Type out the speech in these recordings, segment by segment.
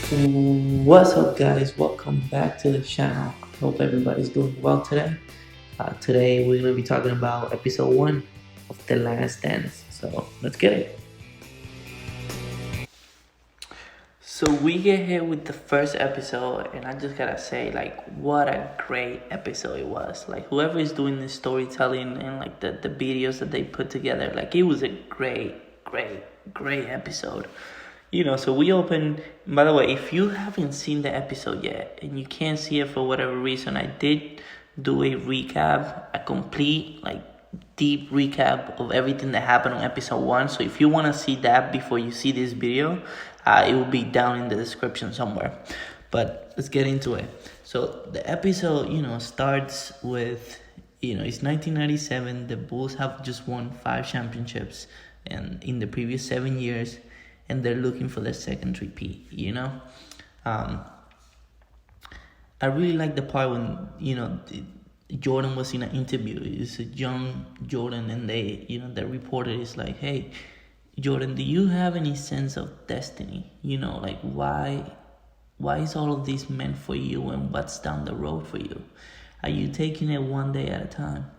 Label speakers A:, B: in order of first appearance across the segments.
A: What's up, guys? Welcome back to the channel. Hope everybody's doing well today. Today, we're going to be talking about episode 1 of The Last Dance. So, let's get it. So, we get here with the first episode, and I just gotta say, what a great episode it was. Whoever is doing the storytelling and, the videos that they put together, it was a great episode. So we open. By the way, if you haven't seen the episode yet and you can't see it for whatever reason, I did do a recap, a complete, deep recap of everything that happened on episode 1. So if you want to see that before you see this video, it will be down in the description somewhere. But let's get into it. So the episode, starts with, it's 1997. The Bulls have just won 5 championships, and in the previous 7 years, and they're looking for their second repeat. I really like the part when Jordan was in an interview. It's a young Jordan, and the reporter is like, "Hey, Jordan, do you have any sense of destiny? Why is all of this meant for you, and what's down the road for you? Are you taking it one day at a time?"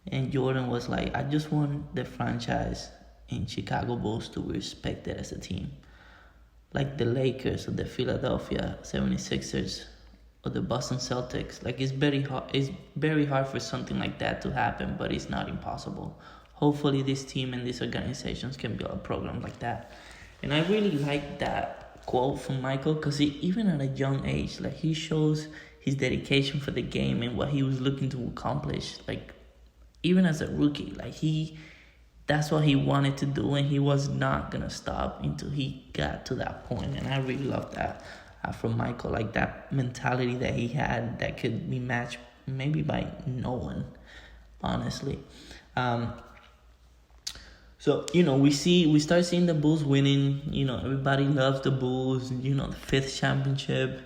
A: And Jordan was like, "I just want the franchise in Chicago Bulls to be respected as a team, like the Lakers or the Philadelphia 76ers or the Boston Celtics. It's very hard for something like that to happen, but it's not impossible. Hopefully this team and these organizations can build a program like that." And I really like that quote from Michael, because even at a young age, he shows his dedication for the game and what he was looking to accomplish. Even as a rookie, that's what he wanted to do, and he was not gonna stop until he got to that point. And I really love that from Michael, that mentality that he had that could be matched maybe by no one, honestly. So we start seeing the Bulls winning. Everybody loves the Bulls. The 5th championship.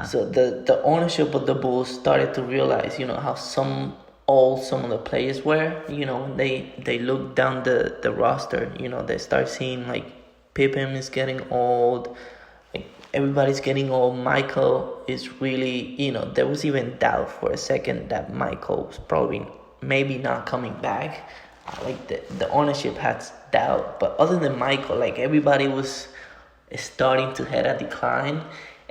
A: So the ownership of the Bulls started to realize how some of the players were. They look down the roster. They start seeing Pippen is getting old. Everybody's getting old. Michael is really, there was even doubt for a second that Michael was probably maybe not coming back. The ownership had doubt, but other than Michael, everybody was starting to head a decline,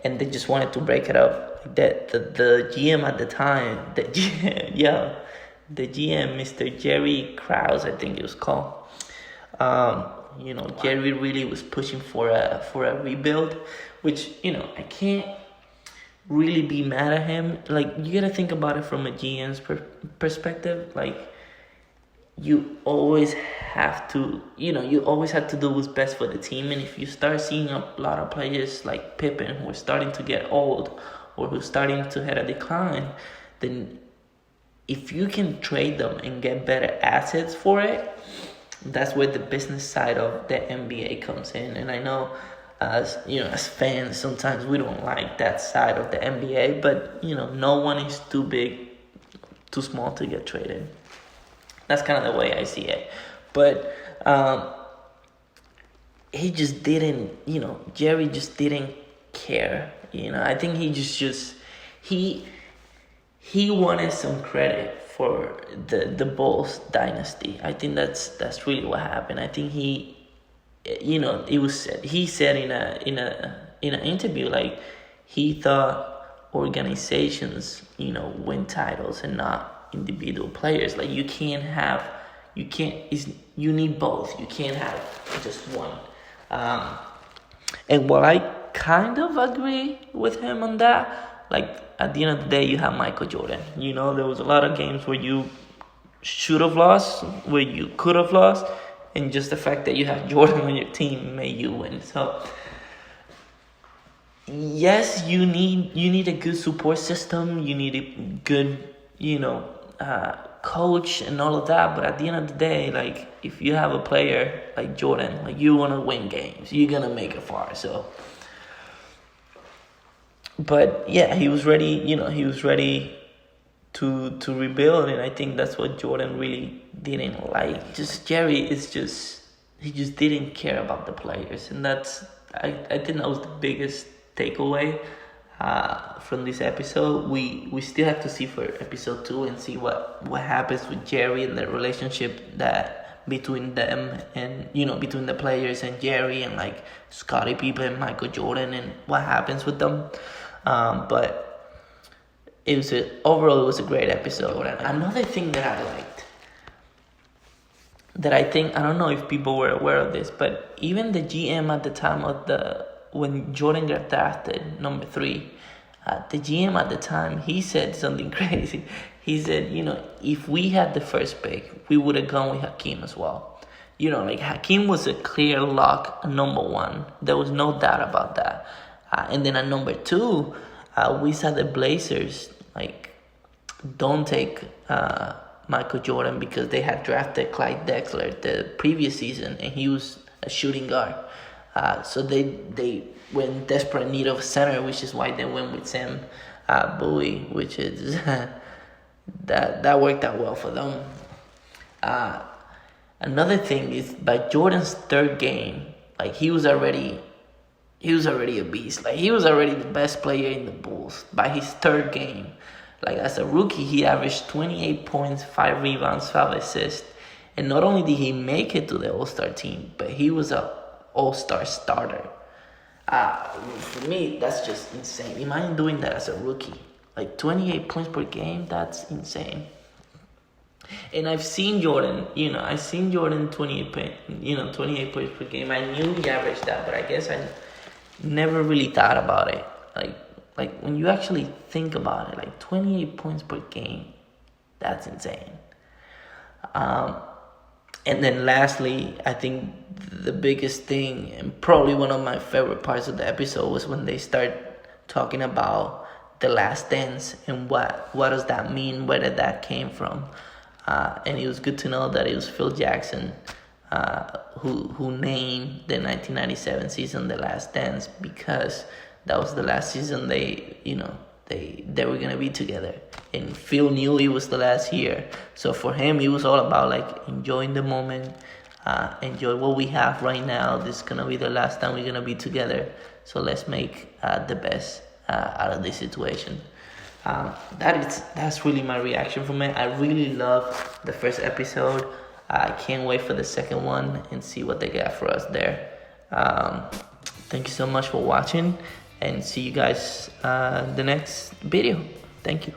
A: and they just wanted to break it up. The GM at the time, the GM, Mr. Jerry Krause, I think it was called. Jerry really was pushing for a rebuild, which I can't really be mad at him. You gotta think about it from a GM's perspective. You always have to, do what's best for the team. And if you start seeing a lot of players like Pippen who are starting to get old or who's starting to hit a decline, then if you can trade them and get better assets for it, that's where the business side of the NBA comes in. And I know as fans, sometimes we don't like that side of the NBA, but no one is too big, too small to get traded. That's kind of the way I see it. But he just didn't, Jerry just didn't care. I think he wanted some credit for the Bulls dynasty. I think that's really what happened. I think he said in an interview, he thought organizations, win titles and not individual players. You need both. You can't have just one. And while I kind of agree with him on that, at the end of the day, you have Michael Jordan. There was a lot of games where you should have lost, where you could have lost, and just the fact that you have Jordan on your team made you win. So yes, you need a good support system. You need a good, coach and all of that. But at the end of the day, if you have a player like Jordan, you want to win games, you're gonna make it far. So, but yeah, he was ready. He was ready to rebuild, and I think that's what Jordan really didn't like. Jerry he just didn't care about the players, and I think that was the biggest takeaway from this episode. We still have to see for episode 2 and see what happens with Jerry and the relationship that between them, and between the players and Jerry and like Scottie Pippen and Michael Jordan, and what happens with them. But overall it was a great episode. And another thing that I liked, that I think, I don't know if people were aware of this, but even the GM at the time when Jordan got drafted number 3, the GM at the time, he said something crazy. He said, if we had the first pick, we would have gone with Hakeem as well. Like Hakeem was a clear lock, number 1. There was no doubt about that. And then at number 2, we saw the Blazers don't take Michael Jordan because they had drafted Clyde Drexler the previous season, and he was a shooting guard. So they were in desperate need of a center, which is why they went with Sam Bowie, which is that worked out well for them. Another thing is, by Jordan's third game, he was already a beast. He was already the best player in the Bulls by his third game. As a rookie, he averaged 28 points, 5 rebounds, 5 assists. And not only did he make it to the All-Star team, but he was an All-Star starter. For me, that's just insane. Imagine doing that as a rookie. 28 points per game, that's insane. And I've seen Jordan, 28 points per game. I knew he averaged that, but I guess I never really thought about it. When you actually think about it, 28 points per game, that's insane. And then lastly, I think the biggest thing, and probably one of my favorite parts of the episode, was when they start talking about The Last Dance and what does that mean, where did that came from. And it was good to know that it was Phil Jackson who named the 1997 season The Last Dance, because that was the last season they were gonna be together, and Phil knew it was the last year. So for him, it was all about enjoying the moment, enjoy what we have right now. This is gonna be the last time we're gonna be together. So let's make the best out of this situation. That's really my reaction from it. I really love the first episode. I can't wait for the second one and see what they got for us there. Thank you so much for watching, and see you guys the next video. Thank you.